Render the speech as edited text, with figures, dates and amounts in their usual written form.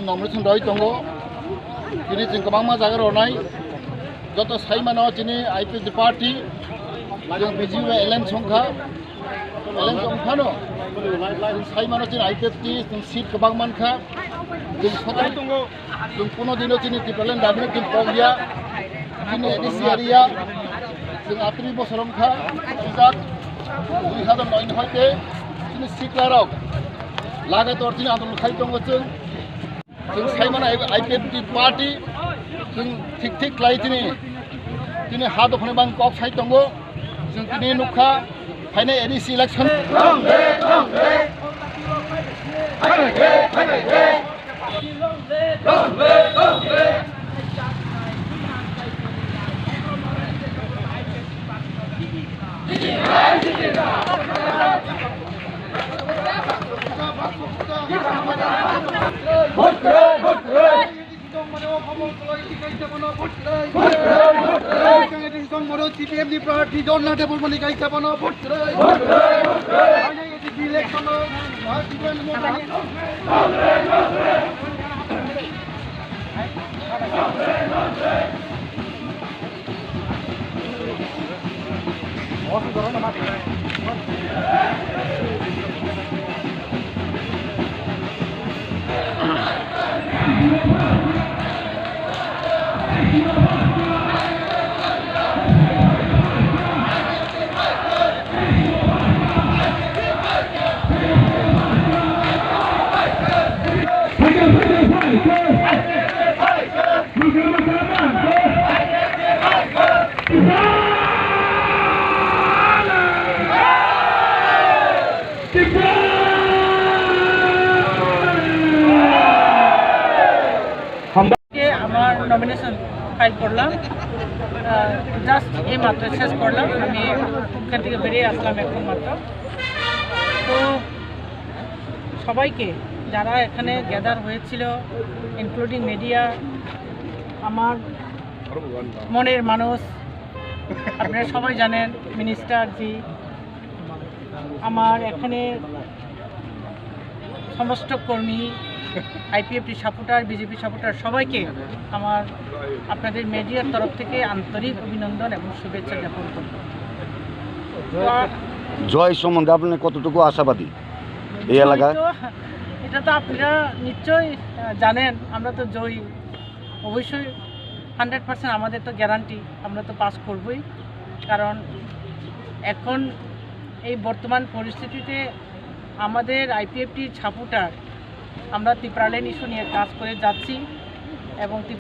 नम्रसन रही दंग जों गोबां जायगा रनाय जत साइमानो जोंनि आईपीएफटी पार्टी जों बीजेपी एलएन संखा नो साइमानो जों आईपीएफटी जों सीट गोबां मानखा जों सदाय जों कोनो दिनो जोंनि टिप्रालेन दाबिनो जों पगिया जोंनि एडीसी एरिया जों आतुरि बसरमखा सुजात 2009 हयते जोंनि सिक्लाराव लागातार जों आन्दोलन खालाम दङ जों साइमानो आईपीएफटी पार्टी जों ठीक लाई दिनै हा दखने बां कक साइ दङ जों दिनै नुखा final ADC election CPMD party don't let them money guys up on a foot. Nomination file करलाम जस्ट ये मात्र शेष करलाम एखान থেকে বেরিয়ে আসলাম এখন মাত্র তো সবাইকে যারা এখানে গ্যাদার হয়েছিল ইনক্লুডিং মিডিয়া আমার মনের মানুষ আপনারা সবাই জানেন মিনিস্টার জি আমার এখানে সমস্ত কর্মী आईपीएफटी सापोर्टार बीजेपी सापोर्टार सबाइके आमार आपनादेर मिडियार तरफ थेके आंतरिक अभिनंदन एवं शुभेच्छा ज्ञापन कরি। जय सम्बन्धे आपनि कतटुकु आशाबादी এই এলাকায়? এটা তো আপনারা নিশ্চয়ই জানেন, আমরা তো জয় অবশ্যই 100% আমাদের তো গ্যারান্টি, আমরা তো পাস করবই। কারণ এখন এই বর্তমান পরিস্থিতিতে আমাদের আইপিএফটি সাপোর্টার আমরা ত্রিপুরা লেন ইস্যু নিয়ে কাজ করে যাচ্ছি এবং